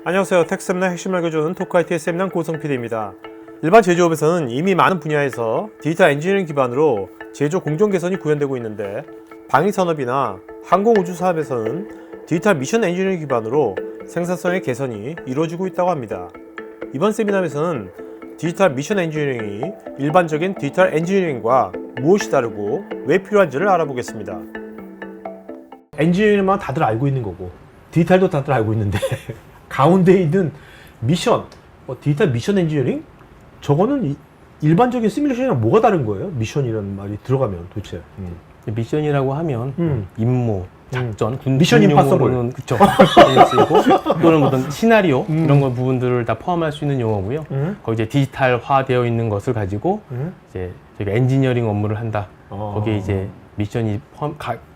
안녕하세요. 텍스세미나 핵심을 알려주는 토크IT의 세미나 고성 PD입니다. 일반 제조업에서는 이미 많은 분야에서 디지털 엔지니어링 기반으로 제조 공정 개선이 구현되고 있는데, 방위산업이나 항공우주 사업에서는 디지털 미션 엔지니어링 기반으로 생산성의 개선이 이루어지고 있다고 합니다. 이번 세미나에서는 디지털 미션 엔지니어링이 일반적인 디지털 엔지니어링과 무엇이 다르고 왜 필요한지를 알아보겠습니다. 엔지니어링만 다들 알고 있는 거고 디지털도 다들 알고 있는데 가운데 있는 미션, 디지털 미션 엔지니어링? 저거는 일반적인 시뮬레이션이랑 뭐가 다른 거예요? 미션이라는 말이 들어가면 도대체. 미션이라고 하면 임무, 작전, 군 미션 용어로는 그쵸. 쓰이고 또는 어떤 시나리오 이런 거 부분들을 다 포함할 수 있는 용어고요. 거기 이제 디지털화되어 있는 것을 가지고 이제 저희가 엔지니어링 업무를 한다. 거기에 이제 미션이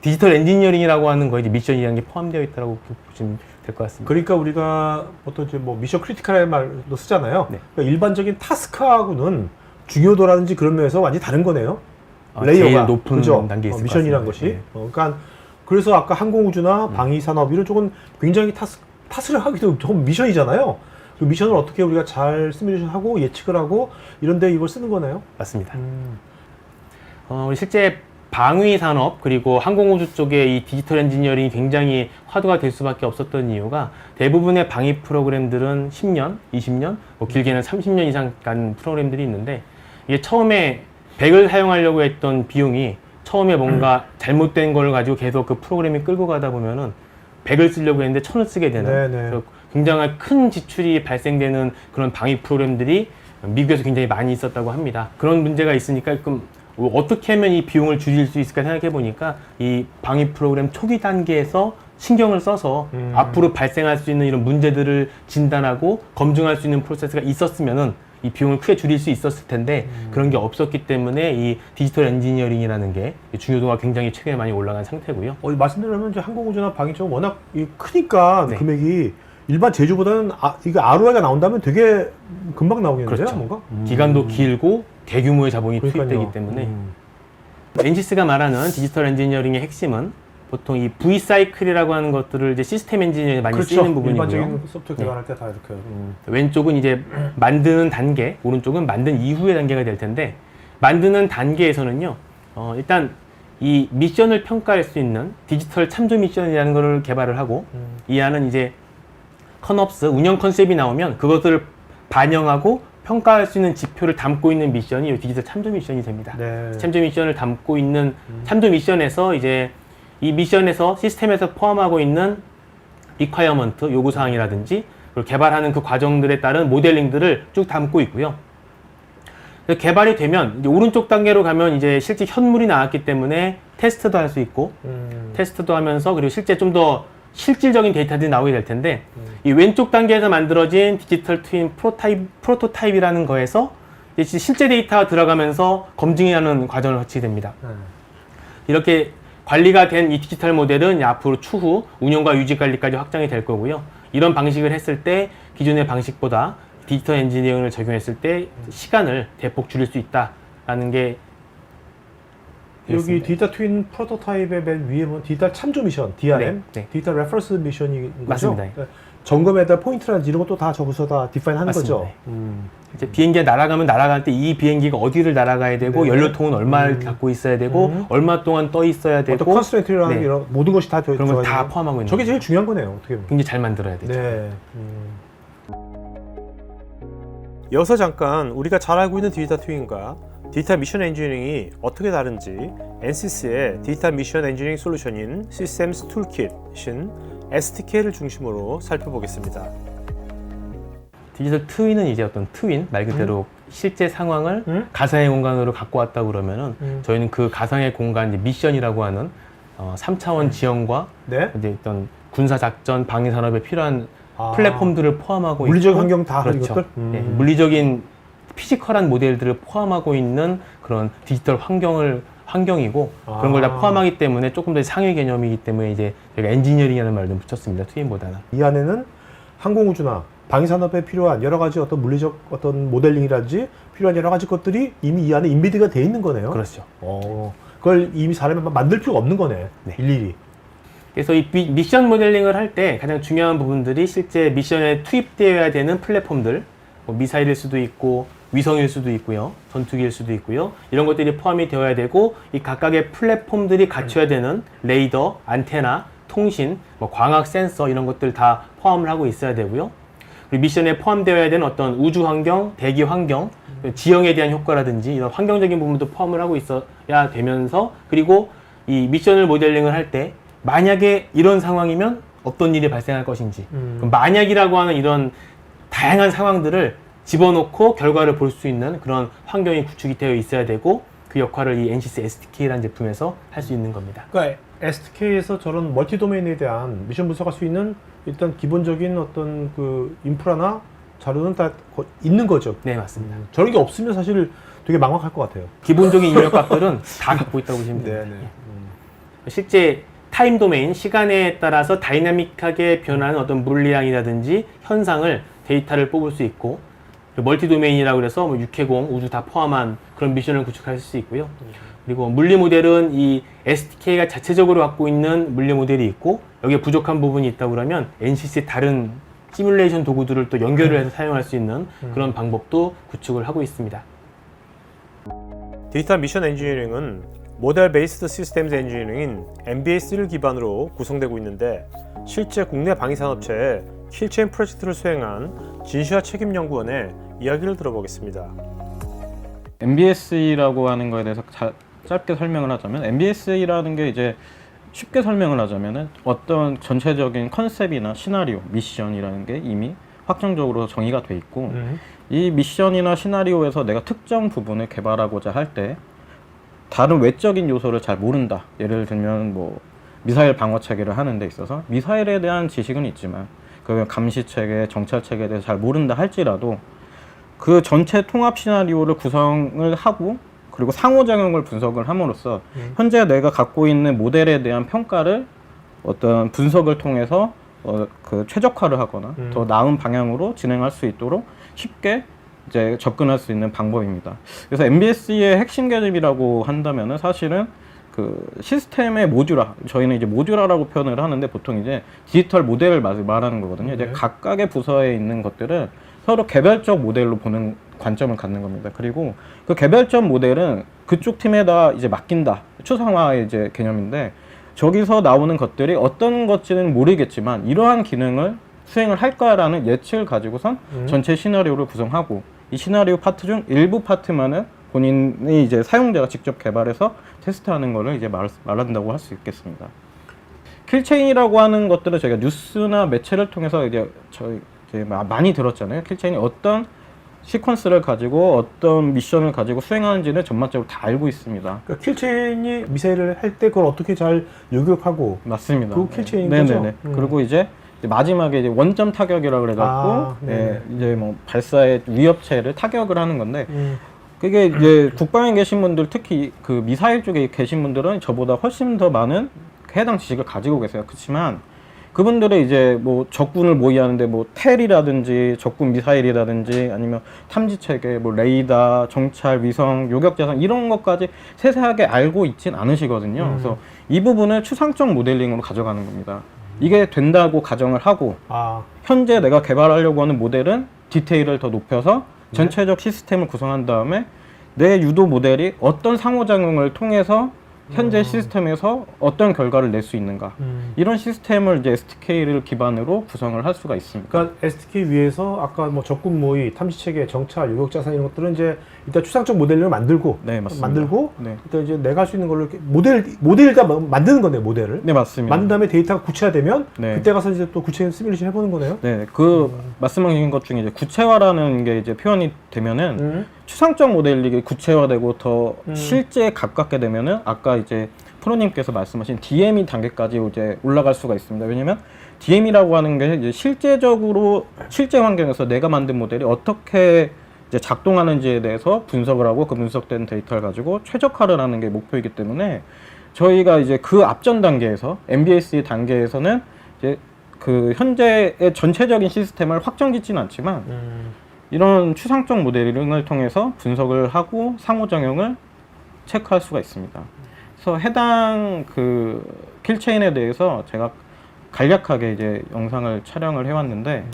디지털 엔지니어링이라고 하는 거에 이제 미션이라는 게 포함되어 있다고 보시면 될 것 같습니다. 그러니까 우리가 보통 이제 뭐 미션 크리티컬이라는 말도 쓰잖아요. 네. 그러니까 일반적인 타스크하고는 중요도라든지 그런 면에서 완전히 다른 거네요. 제일 높은 그죠? 단계에 있을 미션이란 것 것이. 같습니다. 그러니까 그래서 아까 항공우주나 방위산업 이런 쪽은 굉장히 타스를 하기도 조금 미션이잖아요. 그 미션을 어떻게 우리가 잘 시뮬레이션하고 예측을 하고 이런데 이걸 쓰는 거네요. 맞습니다. 우리 실제 방위 산업 그리고 항공우주 쪽에 이 디지털 엔지니어링이 굉장히 화두가 될 수밖에 없었던 이유가 대부분의 방위 프로그램들은 10년, 20년, 뭐 길게는 30년 이상 간 프로그램들이 있는데 이게 처음에 100을 사용하려고 했던 비용이 처음에 뭔가 잘못된 걸 가지고 계속 그 프로그램이 끌고 가다 보면은 100을 쓰려고 했는데 1000을 쓰게 되는 굉장히 큰 지출이 발생되는 그런 방위 프로그램들이 미국에서 굉장히 많이 있었다고 합니다. 그런 문제가 있으니까 어떻게 하면 이 비용을 줄일 수 있을까 생각해 보니까 이 방위 프로그램 초기 단계에서 신경을 써서 앞으로 발생할 수 있는 이런 문제들을 진단하고 검증할 수 있는 프로세스가 있었으면은 이 비용을 크게 줄일 수 있었을 텐데 그런 게 없었기 때문에 이 디지털 엔지니어링이라는 게 중요도가 굉장히 최근에 많이 올라간 상태고요. 말씀드리면 이제 항공우주나 방위 쪽은 워낙 크니까 네. 금액이 일반 제조보다는 이거 ROI가 나온다면 되게 금방 나오겠는데요, 그렇죠. 뭔가? 기간도 길고 대규모의 자본이 그러니까요. 투입되기 때문에 엔시스가 말하는 디지털 엔지니어링의 핵심은 보통 이 V사이클이라고 하는 것들을 이제 시스템 엔지니어링에 많이 쓰이는 부분이고요. 일반적인 소프트웨어 개발할 때 다 이렇게. 왼쪽은 이제 만드는 단계, 오른쪽은 만든 이후의 단계가 될 텐데 만드는 단계에서는요. 일단 이 미션을 평가할 수 있는 디지털 참조 미션이라는 것을 개발을 하고 이 안은 이제 컨옵스, 운영 컨셉이 나오면 그것들을 반영하고 평가할 수 있는 지표를 담고 있는 미션이 이 디지털 참조 미션이 됩니다. 네. 참조 미션을 담고 있는 참조 미션에서 이제 이 미션에서 시스템에서 포함하고 있는 리콰이어먼트, 요구사항이라든지 그리고 개발하는 그 과정들에 따른 모델링들을 쭉 담고 있고요. 개발이 되면 이제 오른쪽 단계로 가면 이제 실제 현물이 나왔기 때문에 테스트도 할 수 있고 테스트도 하면서 그리고 실제 좀 더 실질적인 데이터들이 나오게 될 텐데 이 왼쪽 단계에서 만들어진 디지털 트윈 프로토타입이라는 거에서 이제 실제 데이터가 들어가면서 검증하는 과정을 거치게 됩니다. 이렇게 관리가 된 이 디지털 모델은 앞으로 추후 운영과 유지 관리까지 확장이 될 거고요. 이런 방식을 했을 때 기존의 방식보다 디지털 엔지니어링을 적용했을 때 시간을 대폭 줄일 수 있다라는 게 여기 디지털 트윈 프로토타입의 맨 위에 보면 디지털 참조 미션, DRM, 네. 디지털 레퍼런스 미션인 거죠? 맞습니다. 그러니까 점검에다 포인트라든지 이런 것도 다 저기서 다 디파인 하는 맞습니다. 거죠? 이제 비행기가 날아가면 날아갈 때 이 비행기가 어디를 날아가야 되고 네. 연료통은 얼마를 갖고 있어야 되고 얼마 동안 떠 있어야 되고 어떤 컨스트레인트라는 네. 이런 모든 것이 다 그런 걸 다 포함하고 있는 저게 거죠. 제일 중요한 거네요, 어떻게 보면. 굉장히 잘 만들어야 되죠. 네. 이어서 잠깐 우리가 잘 알고 있는 디지털 트윈과 디지털 미션 엔지니어링이 어떻게 다른지 NCS의 디지털 미션 엔지니어링 솔루션인 시스템스 툴킷인 STK를 중심으로 살펴보겠습니다. 디지털 트윈은 이제 어떤 트윈 말 그대로 실제 상황을 가상의 공간으로 갖고 왔다 그러면은 저희는 그 가상의 공간 이제 미션이라고 하는 3차원 지형과 네? 이제 어떤 군사 작전 방위 산업에 필요한 플랫폼들을 포함하고 물리적 있고, 환경 다 그렇죠. 이것들? 네, 물리적인 피지컬한 모델들을 포함하고 있는 그런 디지털 환경이고 그런 걸 다 포함하기 때문에 조금 더 상위 개념이기 때문에 이제 저희가 엔지니어링이라는 말을 좀 붙였습니다. 트윈보다는. 이 안에는 항공우주나 방위산업에 필요한 여러 가지 어떤 물리적 어떤 모델링이라든지 필요한 여러 가지 것들이 이미 이 안에 인비드가 돼 있는 거네요. 그렇죠. 그걸 이미 사람이 만들 필요가 없는 거네. 네. 일일이. 그래서 이 미션 모델링을 할 때 가장 중요한 부분들이 실제 미션에 투입되어야 되는 플랫폼들, 뭐 미사일일 수도 있고 위성일 수도 있고요, 전투기일 수도 있고요. 이런 것들이 포함이 되어야 되고 이 각각의 플랫폼들이 갖춰야 되는 레이더, 안테나, 통신, 뭐 광학 센서 이런 것들 다 포함을 하고 있어야 되고요. 그리고 미션에 포함되어야 되는 어떤 우주 환경, 대기 환경, 지형에 대한 효과라든지 이런 환경적인 부분도 포함을 하고 있어야 되면서 그리고 이 미션을 모델링을 할 때 만약에 이런 상황이면 어떤 일이 발생할 것인지 그럼 만약이라고 하는 이런 다양한 상황들을 집어넣고 결과를 볼 수 있는 그런 환경이 구축이 되어 있어야 되고 그 역할을 이 NCC STK라는 제품에서 할 수 있는 겁니다. 그러니까 STK에서 저런 멀티 도메인에 대한 미션 분석할 수 있는 일단 기본적인 어떤 그 인프라나 자료는 다 있는 거죠. 네, 맞습니다. 저런 게 없으면 사실 되게 막막할 것 같아요. 기본적인 입력값들은 다 갖고 있다고 보시면 됩니다. 네. 실제 타임 도메인, 시간에 따라서 다이나믹하게 변하는 어떤 물리량이라든지 현상을 데이터를 뽑을 수 있고 멀티 도메인이라고 해서 뭐 육해공, 우주 다 포함한 그런 미션을 구축할 수 있고요. 그리고 물리 모델은 이 STK가 자체적으로 갖고 있는 물리 모델이 있고 여기에 부족한 부분이 있다고 그러면 NCC의 다른 시뮬레이션 도구들을 또 연결을 해서 사용할 수 있는 그런 방법도 구축을 하고 있습니다. 디지털 미션 엔지니어링은 모델 베이스드 시스템즈 엔지니어링인 MBS를 기반으로 구성되고 있는데 실제 국내 방위산업체에 킬체인 프로젝트를 수행한 진시아 책임연구원의 이야기를 들어보겠습니다. MBSE라고 하는 거에 대해서 짧게 설명을 하자면 MBSE라는 게 이제 쉽게 설명을 하자면은 어떤 전체적인 컨셉이나 시나리오, 미션이라는 게 이미 확정적으로 정의가 돼 있고 이 미션이나 시나리오에서 내가 특정 부분을 개발하고자 할 때 다른 외적인 요소를 잘 모른다. 예를 들면 뭐 미사일 방어 체계를 하는 데 있어서 미사일에 대한 지식은 있지만 그 감시 체계, 정찰 체계에 대해서 잘 모른다 할지라도 그 전체 통합 시나리오를 구성을 하고 그리고 상호작용을 분석을 함으로써 현재 내가 갖고 있는 모델에 대한 평가를 어떤 분석을 통해서 그 최적화를 하거나 더 나은 방향으로 진행할 수 있도록 쉽게 이제 접근할 수 있는 방법입니다. 그래서 MBSE의 핵심 개념이라고 한다면은 사실은 그 시스템의 모듈화, 저희는 이제 모듈화라고 표현을 하는데 보통 이제 디지털 모델을 말하는 거거든요. 이제 각각의 부서에 있는 것들을 서로 개별적 모델로 보는 관점을 갖는 겁니다. 그리고 그 개별적 모델은 그쪽 팀에다 이제 맡긴다. 추상화의 이제 개념인데 저기서 나오는 것들이 어떤 것지는 모르겠지만 이러한 기능을 수행을 할 거라는 예측을 가지고선 전체 시나리오를 구성하고 이 시나리오 파트 중 일부 파트만은 본인이 이제 사용자가 직접 개발해서 테스트하는 거를 이제 말한다고 할 수 있겠습니다. 킬체인이라고 하는 것들은 저희가 뉴스나 매체를 통해서 이제 많이 들었잖아요. 킬체인이 어떤 시퀀스를 가지고 어떤 미션을 가지고 수행하는지는 전반적으로 다 알고 있습니다. 그러니까 킬체인이 미사일을 할 때 그걸 어떻게 잘 요격하고 맞습니다. 그 킬체인인 네네네. 거죠? 그리고 이제 마지막에 이제 원점 타격이라고 그래갖고 이제 뭐 발사의 위협체를 타격을 하는 건데 그게 이제 국방에 계신 분들 특히 그 미사일 쪽에 계신 분들은 저보다 훨씬 더 많은 해당 지식을 가지고 계세요. 그렇지만 그분들의 이제 뭐 적군을 모의하는데 뭐 텔이라든지 적군 미사일이라든지 아니면 탐지 체계, 뭐 레이더, 정찰, 위성, 요격 자산 이런 것까지 세세하게 알고 있진 않으시거든요. 그래서 이 부분을 추상적 모델링으로 가져가는 겁니다. 이게 된다고 가정을 하고 현재 내가 개발하려고 하는 모델은 디테일을 더 높여서 전체적 시스템을 구성한 다음에 내 유도 모델이 어떤 상호작용을 통해서 현재 시스템에서 어떤 결과를 낼 수 있는가 이런 시스템을 이제 STK를 기반으로 구성을 할 수가 있습니다. 그러니까 STK 위에서 아까 뭐 적군 모의, 탐지체계, 정찰, 요격자산 이런 것들은 이제 일단 추상적 모델을 만들고 네, 맞습니다. 만들고 네. 일단 이제 내가 할 수 있는 걸로 이렇게 모델을 다 만드는 거네요. 모델을. 네, 맞습니다. 만든 다음에 데이터가 구체화되면 네. 그때 가서 이제 또 구체 시뮬레이션 해보는 거네요. 네, 그 말씀하신 것 중에 이제 구체화라는 게 이제 표현이 되면은 추상적 모델이 구체화되고 더 실제에 가깝게 되면은 아까 이제 프로님께서 말씀하신 DME 단계까지 이제 올라갈 수가 있습니다. 왜냐면 DM이라고 하는 게 이제 실제적으로 실제 환경에서 내가 만든 모델이 어떻게 이제 작동하는지에 대해서 분석을 하고 그 분석된 데이터를 가지고 최적화를 하는 게 목표이기 때문에 저희가 이제 그 앞전 단계에서 MBSE 단계에서는 이제 그 현재의 전체적인 시스템을 확정짓지는 않지만 이런 추상적 모델링을 통해서 분석을 하고 상호작용을 체크할 수가 있습니다. 그래서 해당 그 킬체인에 대해서 제가 간략하게 이제 영상을 촬영을 해왔는데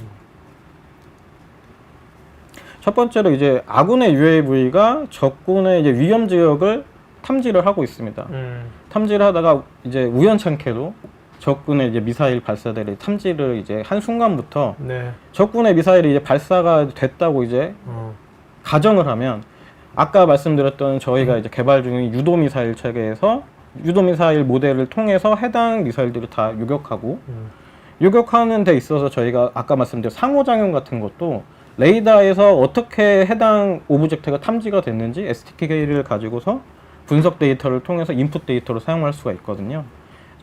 첫 번째로 이제 아군의 UAV가 적군의 이제 위험 지역을 탐지를 하고 있습니다. 탐지를 하다가 이제 우연찮게도 적군의 이제 미사일 발사대를 탐지를 이제 한 순간부터 네. 적군의 미사일이 이제 발사가 됐다고 이제 가정을 하면 아까 말씀드렸던 저희가 이제 개발 중인 유도 미사일 체계에서 유도 미사일 모델을 통해서 해당 미사일들을 다 유격하고 유격하는 데 있어서 저희가 아까 말씀드린 상호작용 같은 것도 레이더에서 어떻게 해당 오브젝트가 탐지가 됐는지 STK를 가지고서 분석 데이터를 통해서 인풋 데이터로 사용할 수가 있거든요.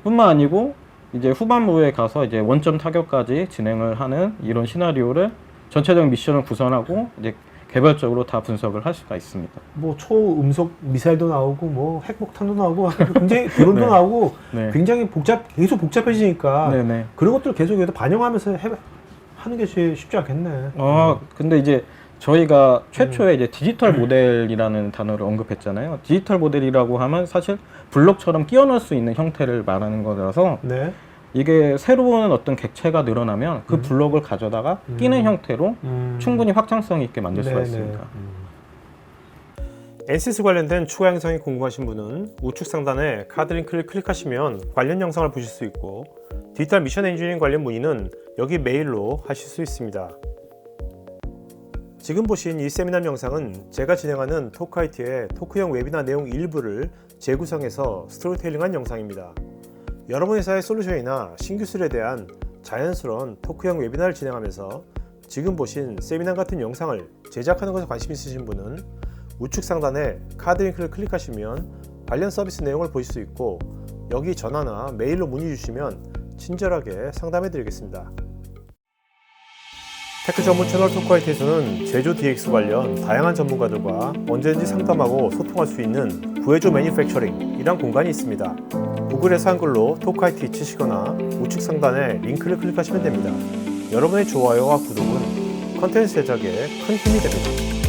뿐만 아니고 이제 후반부에 가서 이제 원점 타격까지 진행을 하는 이런 시나리오를 전체적인 미션을 구성하고 이제 개별적으로 다 분석을 할 수가 있습니다. 뭐 초음속 미사일도 나오고 뭐 핵폭탄도 나오고 굉장히 드론도 네. 나오고 네. 굉장히 계속 복잡해지니까 네네. 그런 것들 계속 여기다 반영하면서 하는 게 쉽지 않겠네. 근데 이제 저희가 최초에 이제 디지털 모델이라는 단어를 언급했잖아요. 디지털 모델이라고 하면 사실 블록처럼 끼워 넣을 수 있는 형태를 말하는 거라서 네. 이게 새로운 어떤 객체가 늘어나면 그 블록을 가져다가 끼는 형태로 충분히 확장성 있게 만들 수가 네네. 있습니다. NCS 관련된 추가 영상이 궁금하신 분은 우측 상단에 카드 링크를 클릭하시면 관련 영상을 보실 수 있고 디지털 미션 엔지니어링 관련 문의는 여기 메일로 하실 수 있습니다. 지금 보신 이 세미나 영상은 제가 진행하는 토크IT의 토크형 웨비나 내용 일부를 재구성해서 스토리텔링한 영상입니다. 여러분 회사의 솔루션이나 신기술에 대한 자연스러운 토크형 웨비나를 진행하면서 지금 보신 세미나 같은 영상을 제작하는 것에 관심 있으신 분은 우측 상단에 카드 링크를 클릭하시면 관련 서비스 내용을 보실 수 있고 여기 전화나 메일로 문의 주시면 친절하게 상담해 드리겠습니다. 테크 전문 채널 토크IT에서는 제조 DX 관련 다양한 전문가들과 언제든지 상담하고 소통할 수 있는 구해조 매니팩처링이란 공간이 있습니다. 구글에서 한글로 토크IT 치시거나 우측 상단에 링크를 클릭하시면 됩니다. 여러분의 좋아요와 구독은 컨텐츠 제작에 큰 힘이 됩니다.